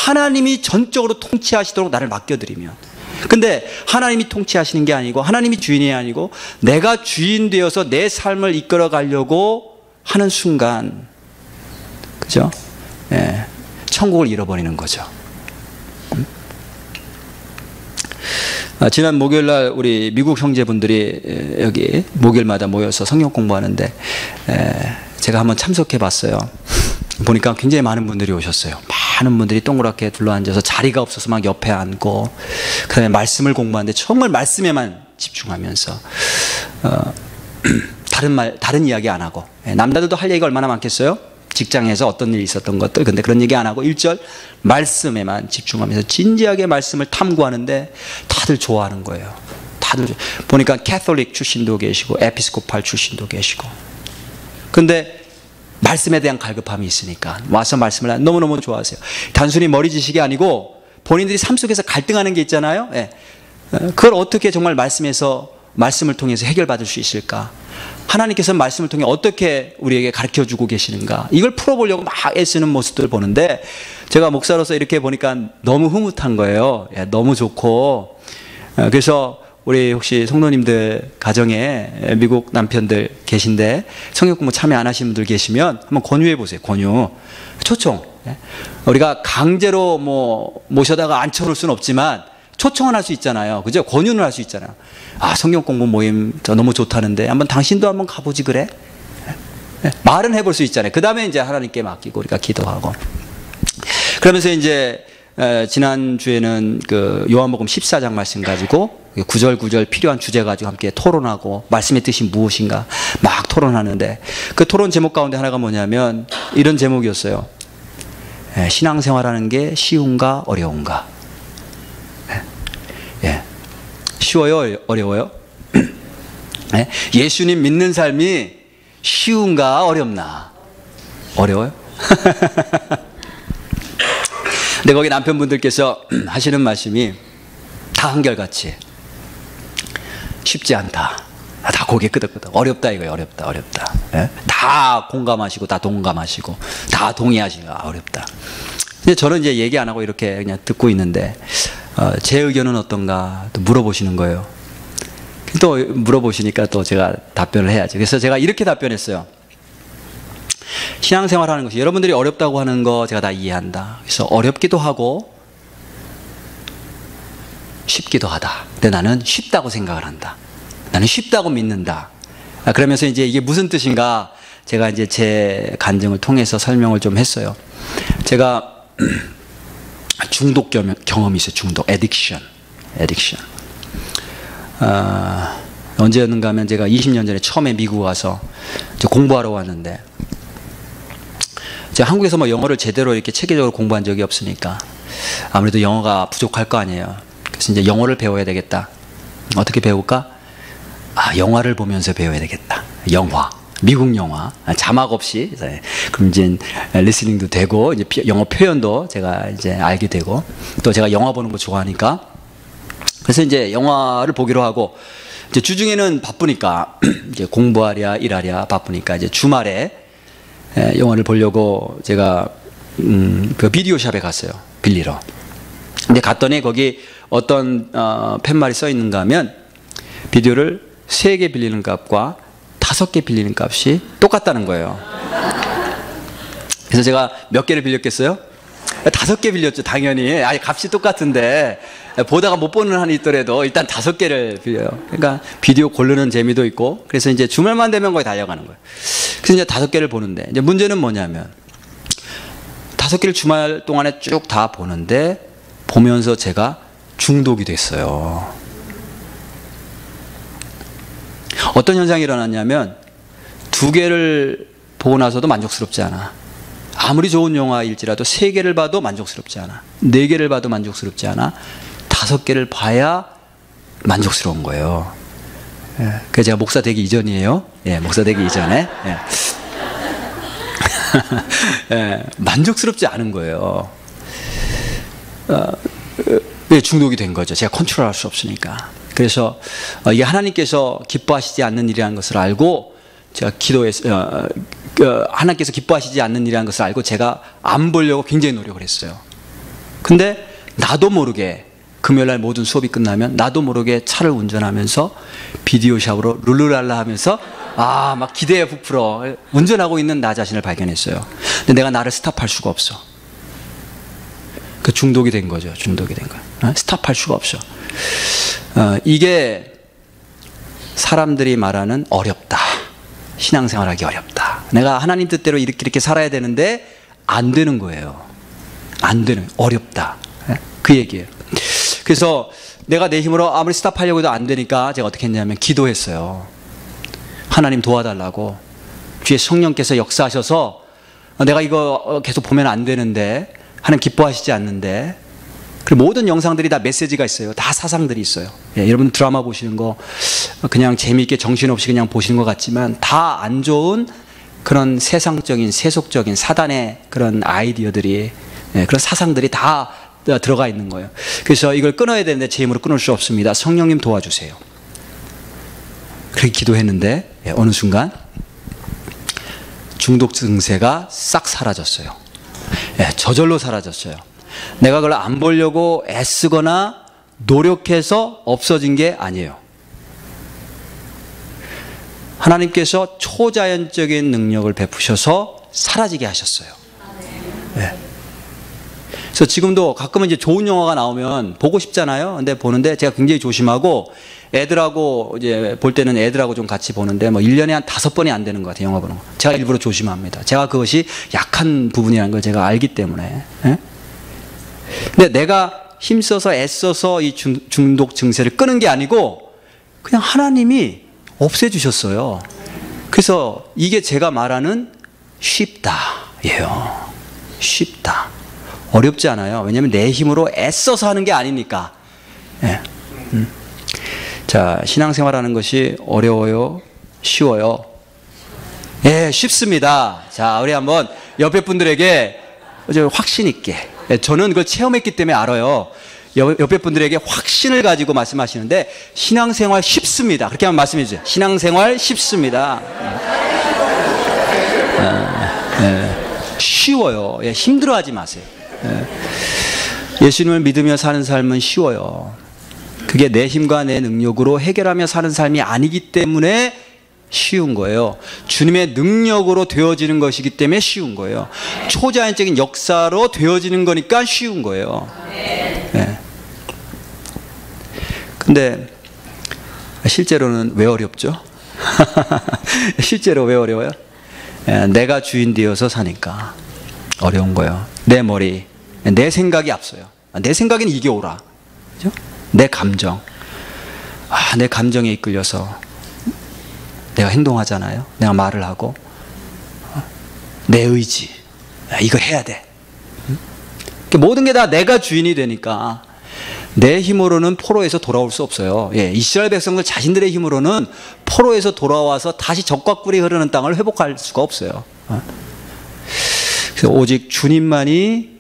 하나님이 전적으로 통치하시도록 나를 맡겨드리면. 근데 하나님이 통치하시는 게 아니고 하나님이 주인이 아니고 내가 주인 되어서 내 삶을 이끌어 가려고 하는 순간, 그죠? 천국을 잃어버리는 거죠. 지난 목요일날 우리 미국 형제분들이 여기 목요일마다 모여서 성경 공부하는데 제가 한번 참석해 봤어요. 보니까 굉장히 많은 분들이 오셨어요. 많은 분들이 동그랗게 둘러앉아서 자리가 없어서 막 옆에 앉고 그 다음에 말씀을 공부하는데 정말 말씀에만 집중하면서 다른 이야기 안 하고, 남자들도 할 얘기가 얼마나 많겠어요? 직장에서 어떤 일이 있었던 것들. 근데 그런 얘기 안 하고 1절 말씀에만 집중하면서 진지하게 말씀을 탐구하는데 다들 좋아하는 거예요. 다들 보니까 캐톨릭 출신도 계시고 에피스코팔 출신도 계시고. 근데 말씀에 대한 갈급함이 있으니까 와서 말씀을 너무너무 좋아하세요. 단순히 머리 지식이 아니고 본인들이 삶 속에서 갈등하는 게 있잖아요. 예. 그걸 어떻게 정말 말씀을 통해서 해결받을 수 있을까? 하나님께서 말씀을 통해 어떻게 우리에게 가르쳐주고 계시는가? 이걸 풀어보려고 막 애쓰는 모습들을 보는데 제가 목사로서 이렇게 보니까 너무 흐뭇한 거예요. 예, 너무 좋고. 그래서 우리 혹시 성도님들 가정에 미국 남편들 계신데 성경 공부 참여 안 하신 분들 계시면 한번 권유해 보세요. 권유. 초청. 우리가 강제로 모셔다가 앉혀놓을 수는 없지만 초청은 할 수 있잖아요. 그죠? 권유는 할 수 있잖아요. 아, 성경 공부 모임 저 너무 좋다는데 당신도 한번 가보지 그래? 말은 해볼 수 있잖아요. 그 다음에 이제 하나님께 맡기고 우리가 기도하고. 그러면서 이제 지난주에는 그 요한복음 14장 말씀 가지고 구절구절 필요한 주제 가지고 함께 토론하고 말씀의 뜻이 무엇인가 막 토론하는데 그 토론 제목 가운데 하나가 뭐냐면 이런 제목이었어요. 신앙생활하는 게 쉬운가 어려운가? 쉬워요 어려워요? 예수님 믿는 삶이 쉬운가 어렵나? 어려워요? 근데 거기 남편분들께서 하시는 말씀이 다 한결같이 쉽지 않다. 다 고개 끄덕끄덕. 어렵다 이거예요. 어렵다. 다 공감하시고 다 동감하시고 다 동의하시고 어렵다. 근데 저는 이제 얘기 안 하고 이렇게 그냥 듣고 있는데 제 의견은 어떤가 또 물어보시는 거예요. 또 물어보시니까 또 제가 답변을 해야지. 그래서 제가 이렇게 답변했어요. 신앙생활하는 것이 여러분들이 어렵다고 하는 거 제가 다 이해한다. 그래서 어렵기도 하고 쉽기도 하다. 근데 나는 쉽다고 생각을 한다. 나는 쉽다고 믿는다. 그러면서 이제 이게 무슨 뜻인가 제가 이제 제 간증을 통해서 설명을 좀 했어요. 제가 중독 경험이 있어요. 중독, addiction. 언제였는가 하면 제가 20년 전에 처음에 미국 와서 공부하러 왔는데 제가 한국에서 영어를 제대로 이렇게 체계적으로 공부한 적이 없으니까 아무래도 영어가 부족할 거 아니에요. 그래서 이제 영어를 배워야 되겠다. 어떻게 배울까? 영화를 보면서 배워야 되겠다. 영화. 미국 영화. 자막 없이. 그럼 이제 리스닝도 되고, 이제 영어 표현도 제가 이제 알게 되고, 또 제가 영화 보는 거 좋아하니까. 그래서 이제 영화를 보기로 하고, 이제 주중에는 바쁘니까, 이제 공부하랴, 일하랴 바쁘니까, 이제 주말에 영화를 보려고 제가, 그 비디오샵에 갔어요. 빌리러. 근데 갔더니 거기 어떤 팻말이 써 있는가 하면, 비디오를 3개 빌리는 값과 5개 빌리는 값이 똑같다는 거예요. 그래서 제가 몇 개를 빌렸겠어요? 5개 빌렸죠, 당연히. 값이 똑같은데 보다가 못 보는 한이 있더라도 일단 5개를 빌려요. 그러니까 비디오 고르는 재미도 있고. 그래서 이제 주말만 되면 거의 달려가는 거예요. 그래서 이제 5개를 보는데 이제 문제는 뭐냐면 5개를 주말 동안에 쭉 다 보는데 보면서 제가 중독이 됐어요. 어떤 현상이 일어났냐면 2개를 보고 나서도 만족스럽지 않아. 아무리 좋은 영화일지라도 3개를 봐도 만족스럽지 않아. 4개를 봐도 만족스럽지 않아. 5개를 봐야 만족스러운 거예요. 그래서 제가 목사 되기 이전이에요. 목사 되기 이전에. 만족스럽지 않은 거예요. 왜 중독이 된 거죠? 제가 컨트롤할 수 없으니까. 그래서 이게 하나님께서 기뻐하시지 않는 일이라는 것을 알고 제가 기도해서 하나님께서 기뻐하시지 않는 일이라는 것을 알고 제가 안 보려고 굉장히 노력을 했어요. 근데 나도 모르게 금요일날 모든 수업이 끝나면 나도 모르게 차를 운전하면서 비디오샵으로 룰루랄라 하면서 막 기대에 부풀어 운전하고 있는 나 자신을 발견했어요. 근데 내가 나를 스탑할 수가 없어. 그 중독이 된 거죠. 중독이 된 거야. 스탑할 수가 없어. 이게 사람들이 말하는 어렵다. 신앙생활하기 어렵다. 내가 하나님 뜻대로 이렇게 살아야 되는데 안 되는 거예요. 안 되는, 어렵다. 그 얘기예요. 그래서 내가 내 힘으로 아무리 스탑하려고 해도 안 되니까 제가 어떻게 했냐면 기도했어요. 하나님 도와달라고. 주의 성령께서 역사하셔서 내가 이거 계속 보면 안 되는데 하나님 기뻐하시지 않는데 그리고 모든 영상들이 다 메시지가 있어요. 다 사상들이 있어요. 여러분 드라마 보시는 거 그냥 재미있게 정신없이 그냥 보시는 것 같지만 다 안 좋은 그런 세상적인 세속적인 사단의 그런 아이디어들이 그런 사상들이 다 들어가 있는 거예요. 그래서 이걸 끊어야 되는데 제 힘으로 끊을 수 없습니다. 성령님 도와주세요. 그렇게 기도했는데 어느 순간 중독 증세가 싹 사라졌어요. 저절로 사라졌어요. 내가 그걸 안 보려고 애쓰거나 노력해서 없어진 게 아니에요. 하나님께서 초자연적인 능력을 베푸셔서 사라지게 하셨어요. 그래서 지금도 가끔은 이제 좋은 영화가 나오면 보고 싶잖아요. 근데 보는데 제가 굉장히 조심하고 애들하고 이제 볼 때는 애들하고 좀 같이 보는데 뭐 1년에 한 5번이 안 되는 것 같아요. 영화 보는 거. 제가 일부러 조심합니다. 제가 그것이 약한 부분이라는 걸 제가 알기 때문에. 근데 내가 힘써서 애써서 이 중독 증세를 끄는 게 아니고 그냥 하나님이 없애주셨어요. 그래서 이게 제가 말하는 쉽다예요. 쉽다. 어렵지 않아요. 왜냐하면 내 힘으로 애써서 하는 게 아니니까. 자, 신앙생활하는 것이 어려워요? 쉬워요? 쉽습니다. 자, 우리 한번 옆에 분들에게 확신 있게. 저는 그걸 체험했기 때문에 알아요. 옆에 분들에게 확신을 가지고 말씀하시는데 신앙생활 쉽습니다. 그렇게 한번 말씀해 주세요. 신앙생활 쉽습니다. 쉬워요. 힘들어하지 마세요. 예수님을 믿으며 사는 삶은 쉬워요. 그게 내 힘과 내 능력으로 해결하며 사는 삶이 아니기 때문에 쉬운 거예요. 주님의 능력으로 되어지는 것이기 때문에 쉬운 거예요. 초자연적인 역사로 되어지는 거니까 쉬운 거예요. 근데 실제로는 왜 어렵죠? 실제로 왜 어려워요? 내가 주인 되어서 사니까 어려운 거예요. 내 머리, 내 생각이 앞서요. 내 생각에는 이게 옳아. 그죠? 내 감정. 내 감정에 이끌려서 내가 행동하잖아요. 내가 말을 하고. 내 의지. 이거 해야 돼. 모든 게 다 내가 주인이 되니까 내 힘으로는 포로에서 돌아올 수 없어요. 이스라엘 백성들 자신들의 힘으로는 포로에서 돌아와서 다시 적과 꿀이 흐르는 땅을 회복할 수가 없어요. 그래서 오직 주님만이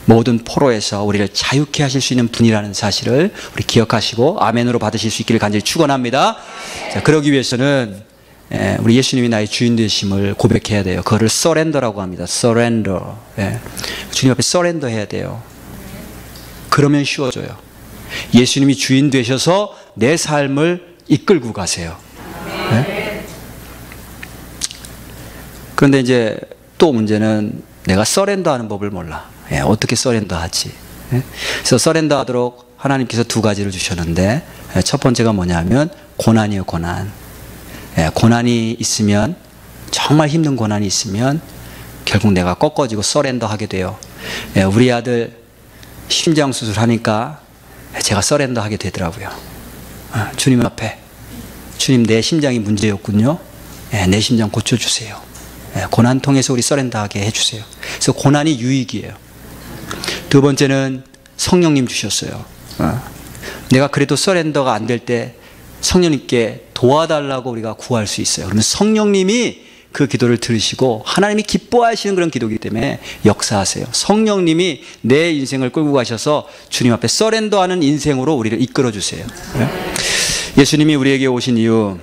모든 포로에서 우리를 자유케 하실 수 있는 분이라는 사실을 우리 기억하시고 아멘으로 받으실 수 있기를 간절히 축원합니다. 자, 그러기 위해서는 우리 예수님이 나의 주인 되심을 고백해야 돼요. 그거를 서렌더라고 합니다. 서렌더. 주님 앞에 서렌더 해야 돼요. 그러면 쉬워져요. 예수님이 주인 되셔서 내 삶을 이끌고 가세요. 그런데 이제 또 문제는 내가 서렌더 하는 법을 몰라. 어떻게 서렌더 하지? 그래서 서렌더 하도록 하나님께서 2가지를 주셨는데 첫 번째가 뭐냐면 고난이에요. 고난. 고난이 있으면 정말 힘든 고난이 있으면 결국 내가 꺾어지고 서렌더 하게 돼요. 우리 아들 심장 수술하니까 제가 서렌더 하게 되더라고요. 주님 앞에 주님 내 심장이 문제였군요. 내 심장 고쳐주세요. 고난 통해서 우리 서렌더 하게 해주세요. 그래서 고난이 유익이에요. 2번째는 성령님 주셨어요. 내가 그래도 서렌더가 안 될 때 성령님께 도와달라고 우리가 구할 수 있어요. 그러면 성령님이 그 기도를 들으시고 하나님이 기뻐하시는 그런 기도이기 때문에 역사하세요. 성령님이 내 인생을 끌고 가셔서 주님 앞에 서렌더하는 인생으로 우리를 이끌어 주세요. 예수님이 우리에게 오신 이유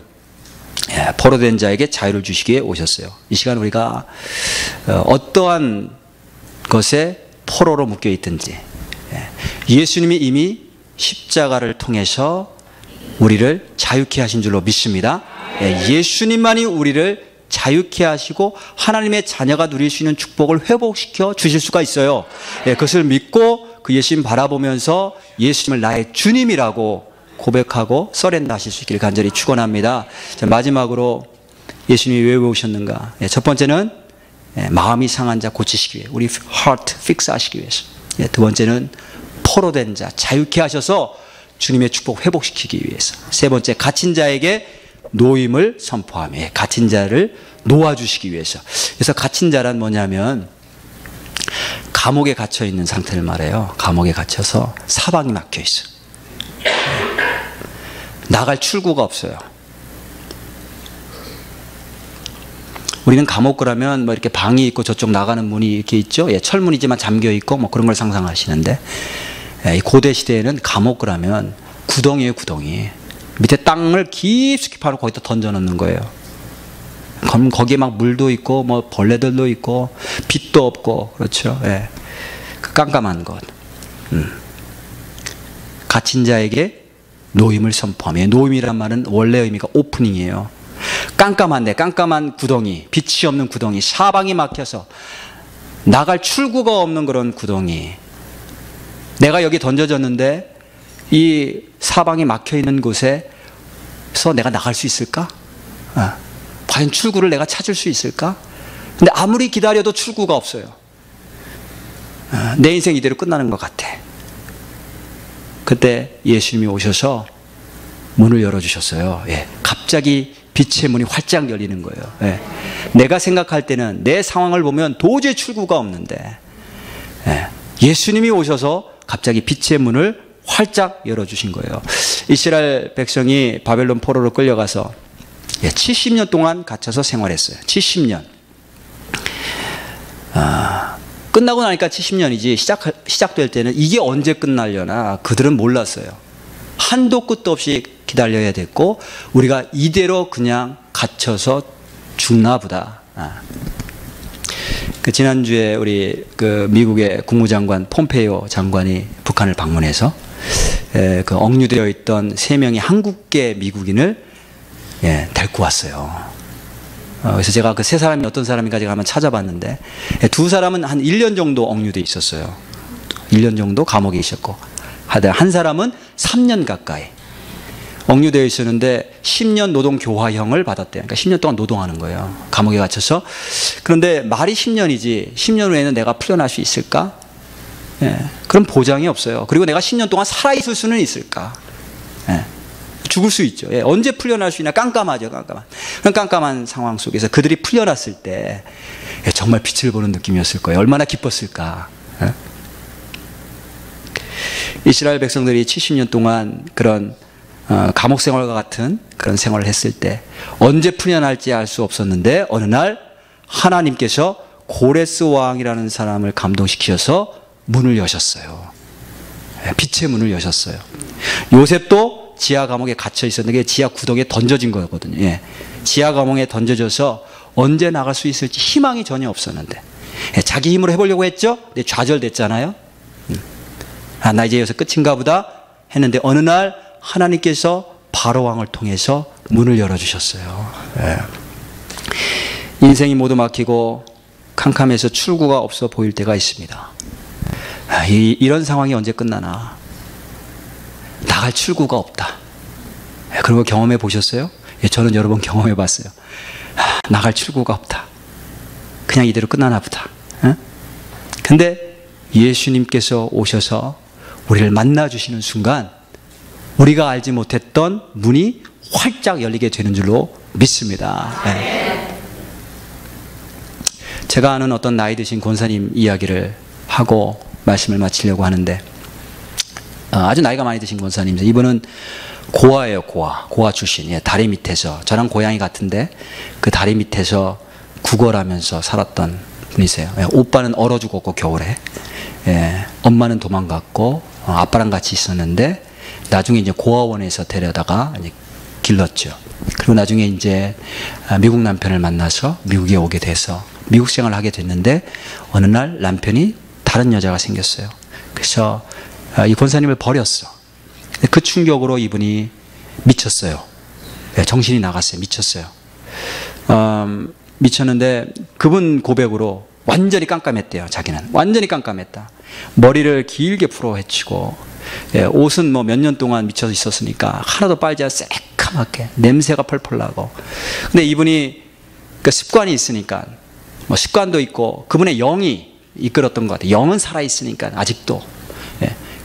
포로된 자에게 자유를 주시기에 오셨어요. 이 시간 우리가 어떠한 것에 포로로 묶여 있든지 예수님이 이미 십자가를 통해서 우리를 자유케 하신 줄로 믿습니다. 예수님만이 우리를 자유케 하시고 하나님의 자녀가 누릴 수 있는 축복을 회복시켜 주실 수가 있어요. 그것을 믿고 그 예수님 바라보면서 예수님을 나의 주님이라고 고백하고 서렌더 하실 수 있기를 간절히 축원합니다. 마지막으로 예수님이 왜 오셨는가? 첫 번째는 마음이 상한 자 고치시기 위해, 우리 heart fix 하시기 위해서. 2번째는 포로된 자 자유케 하셔서 주님의 축복 회복시키기 위해서. 3번째 갇힌 자에게 노임을 선포하며 갇힌 자를 놓아주시기 위해서. 그래서 갇힌 자란 뭐냐면 감옥에 갇혀 있는 상태를 말해요. 감옥에 갇혀서 사방이 막혀 있어. 나갈 출구가 없어요. 우리는 감옥 그러면 뭐 이렇게 방이 있고 저쪽 나가는 문이 이렇게 있죠. 예, 철문이지만 잠겨 있고 뭐 그런 걸 상상하시는데, 이 고대 시대에는 감옥 그러면 구덩이에요, 구덩이. 밑에 땅을 깊숙이 파고 거기다 던져 넣는 거예요. 그럼 거기에 막 물도 있고 뭐 벌레들도 있고 빛도 없고, 그렇죠. 예. 그 깜깜한 것. 갇힌 자에게 노임을 선포하며, 노임이란 말은 원래 의미가 오프닝이에요. 깜깜한데, 깜깜한 구덩이, 빛이 없는 구덩이, 사방이 막혀서 나갈 출구가 없는 그런 구덩이. 내가 여기 던져졌는데 이 사방이 막혀 있는 곳에서 내가 나갈 수 있을까? 과연 출구를 내가 찾을 수 있을까? 근데 아무리 기다려도 출구가 없어요. 내 인생 이대로 끝나는 것 같아. 그때 예수님이 오셔서 문을 열어주셨어요. 예. 갑자기 빛의 문이 활짝 열리는 거예요. 예. 내가 생각할 때는 내 상황을 보면 도저히 출구가 없는데, 예. 예수님이 오셔서 갑자기 빛의 문을 활짝 열어주신 거예요. 이스라엘 백성이 바벨론 포로로 끌려가서 70년 동안 갇혀서 생활했어요. 70년. 끝나고 나니까 70년이지 시작될 때는 이게 언제 끝나려나 그들은 몰랐어요. 한도 끝도 없이 기다려야 됐고, 우리가 이대로 그냥 갇혀서 죽나 보다. 그 지난주에 우리 그 미국의 국무장관 폼페이오 장관이 북한을 방문해서 그 억류되어 있던 3명의 한국계 미국인을 데리고 왔어요. 그래서 제가 그 3사람이 어떤 사람인가 제가 한번 찾아봤는데, 2사람은 한 1년 정도 억류돼 있었어요. 1년 정도 감옥에 있었고, 한 사람은 3년 가까이 억류되어 있었는데 10년 노동교화형을 받았대요. 그러니까 10년 동안 노동하는 거예요. 감옥에 갇혀서. 그런데 말이 10년이지 10년 후에는 내가 풀려날 수 있을까? 그런 보장이 없어요. 그리고 내가 10년 동안 살아있을 수는 있을까? 죽을 수 있죠. 언제 풀려날 수 있나? 깜깜하죠. 그런 깜깜한 상황 속에서 그들이 풀려났을 때 정말 빛을 보는 느낌이었을 거예요. 얼마나 기뻤을까? 이스라엘 백성들이 70년 동안 그런 감옥 생활과 같은 그런 생활을 했을 때 언제 풀려날지 알 수 없었는데, 어느 날 하나님께서 고레스 왕이라는 사람을 감동시키셔서 문을 여셨어요. 빛의 문을 여셨어요. 요셉도 지하 감옥에 갇혀 있었는데 지하 구덩이에 던져진 거거든요. 지하 감옥에 던져져서 언제 나갈 수 있을지 희망이 전혀 없었는데, 자기 힘으로 해보려고 했죠. 근데 좌절됐잖아요. 나 이제 여기서 끝인가 보다 했는데, 어느 날 하나님께서 바로 왕을 통해서 문을 열어주셨어요. 인생이 모두 막히고 캄캄해서 출구가 없어 보일 때가 있습니다. 이런 상황이 언제 끝나나? 나갈 출구가 없다. 그런 거 경험해 보셨어요? 저는 여러 번 경험해 봤어요. 나갈 출구가 없다. 그냥 이대로 끝나나 보다. 근데 예수님께서 오셔서 우리를 만나주시는 순간 우리가 알지 못했던 문이 활짝 열리게 되는 줄로 믿습니다. 제가 아는 어떤 나이 드신 권사님 이야기를 하고 말씀을 마치려고 하는데, 아주 나이가 많이 드신 권사님이세요. 이분은 고아예요. 고아 출신. 다리 밑에서, 저랑 고향이 같은데 그 다리 밑에서 구걸하면서 살았던 분이세요. 오빠는 얼어 죽었고 겨울에, 엄마는 도망갔고 아빠랑 같이 있었는데 나중에 이제 고아원에서 데려다가 이제 길렀죠. 그리고 나중에 이제 미국 남편을 만나서 미국에 오게 돼서 미국 생활을 하게 됐는데, 어느 날 남편이 다른 여자가 생겼어요. 그래서 이 권사님을 버렸어. 그 충격으로 이분이 미쳤어요. 정신이 나갔어요. 미쳤어요. 미쳤는데 그분 고백으로 완전히 깜깜했대요. 자기는 완전히 깜깜했다. 머리를 길게 풀어 헤치고, 옷은 뭐 몇 년 동안 미쳐서 있었으니까 하나도 빨지 않아 새카맣게 냄새가 펄펄 나고. 근데 이분이 그 습관이 있으니까, 뭐 습관도 있고 그분의 영이 이끌었던 것 같아요. 영은 살아있으니까 아직도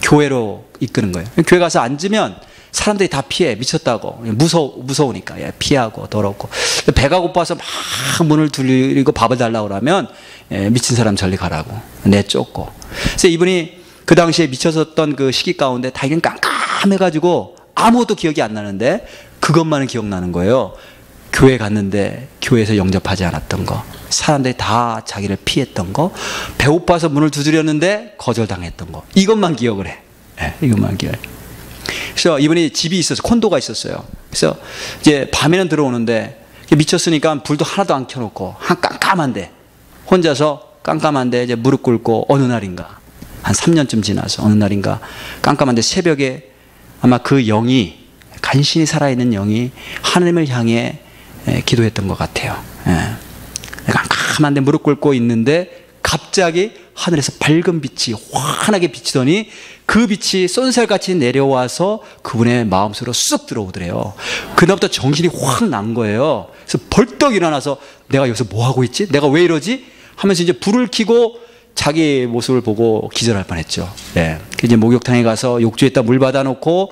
교회로 이끄는 거예요. 교회 가서 앉으면 사람들이 다 피해. 미쳤다고. 무서우니까 피하고 더럽고. 배가 고파서 막 문을 두드리고 밥을 달라고 그러면 미친 사람 저리 가라고 내쫓고. 그래서 이분이 그 당시에 미쳤었던 그 시기 가운데 다리는 깜깜해가지고 아무것도 기억이 안 나는데 그것만은 기억나는 거예요. 교회 갔는데 교회에서 영접하지 않았던 거, 사람들이 다 자기를 피했던 거, 배고파서 문을 두드렸는데 거절당했던 거, 이것만 기억을 해. 네, 이것만 기억해. 그래서 이분이 집이 있어서 콘도가 있었어요. 그래서 이제 밤에는 들어오는데 미쳤으니까 불도 하나도 안 켜놓고 깜깜한데 혼자서 깜깜한데 이제 무릎 꿇고 어느 날인가 한 3년쯤 지나서 어느 날인가 깜깜한데 새벽에 아마 그 영이 간신히 살아있는 영이 하나님을 향해 기도했던 것 같아요. 깜깜한데 무릎 꿇고 있는데 갑자기 하늘에서 밝은 빛이 환하게 비치더니 그 빛이 쏜살같이 내려와서 그분의 마음속으로 쑥 들어오더래요. 그다음부터 정신이 확 난 거예요. 그래서 벌떡 일어나서 내가 여기서 뭐 하고 있지? 내가 왜 이러지? 하면서 이제 불을 켜고 자기 모습을 보고 기절할 뻔했죠. 예. 이제 목욕탕에 가서 욕조에다 물 받아놓고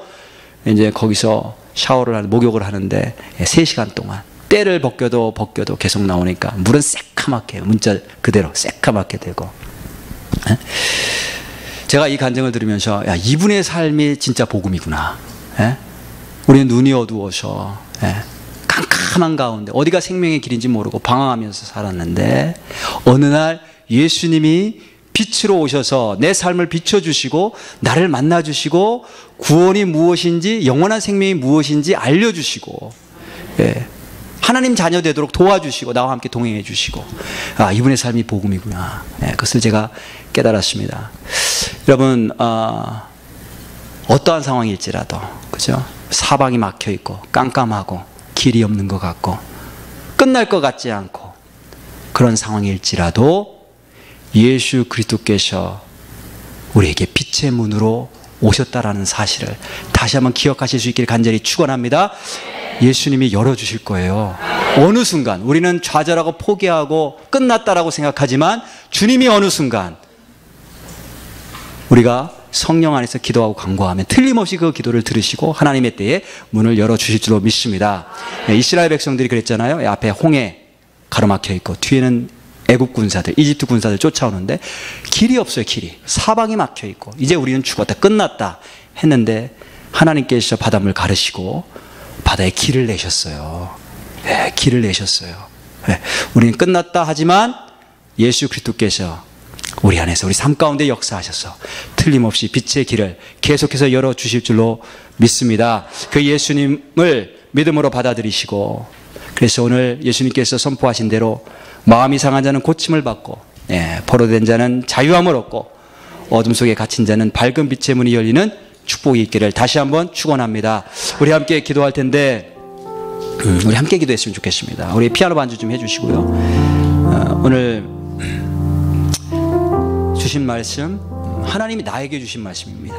이제 거기서 샤워를 하는 목욕을 하는데 3시간 동안 때를 벗겨도 계속 나오니까 물은 새카맣게 문자 그대로 새카맣게 되고. 예? 제가 이 간증을 들으면서 야, 이분의 삶이 진짜 복음이구나. 예? 우리는 눈이 어두워서 깜깜한 가운데 어디가 생명의 길인지 모르고 방황하면서 살았는데 어느 날 예수님이 빛으로 오셔서 내 삶을 비춰주시고 나를 만나주시고 구원이 무엇인지 영원한 생명이 무엇인지 알려주시고 하나님 자녀 되도록 도와주시고 나와 함께 동행해 주시고 아, 이분의 삶이 복음이구나. 그것을 제가 깨달았습니다. 여러분 어떠한 상황일지라도 그죠? 사방이 막혀 있고 깜깜하고 길이 없는 것 같고 끝날 것 같지 않고 그런 상황일지라도 예수 그리스도께서 우리에게 빛의 문으로 오셨다라는 사실을 다시 한번 기억하실 수 있기를 간절히 축원합니다. 예수님이 열어주실 거예요. 어느 순간 우리는 좌절하고 포기하고 끝났다라고 생각하지만 주님이 어느 순간 우리가 성령 안에서 기도하고 간구하면 틀림없이 그 기도를 들으시고 하나님의 때에 문을 열어주실 줄로 믿습니다. 이스라엘 백성들이 그랬잖아요. 앞에 홍해 가로막혀 있고 뒤에는 애국 군사들, 이집트 군사들 쫓아오는데 길이 없어요. 길이. 사방이 막혀 있고 이제 우리는 죽었다 끝났다 했는데 하나님께서 바닷물 가르시고 바다에 길을 내셨어요. 길을 내셨어요. 우리는 끝났다 하지만 예수 그리스도께서 우리 안에서 우리 삶 가운데 역사하셔서 틀림없이 빛의 길을 계속해서 열어주실 줄로 믿습니다. 그 예수님을 믿음으로 받아들이시고 그래서 오늘 예수님께서 선포하신 대로 마음이 상한 자는 고침을 받고 포로된 자는 자유함을 얻고 어둠 속에 갇힌 자는 밝은 빛의 문이 열리는 축복이 있기를 다시 한번 축원합니다. 우리 함께 기도할 텐데 우리 함께 기도했으면 좋겠습니다. 우리 피아노 반주 좀 해주시고요. 오늘 주신 말씀 하나님이 나에게 주신 말씀입니다.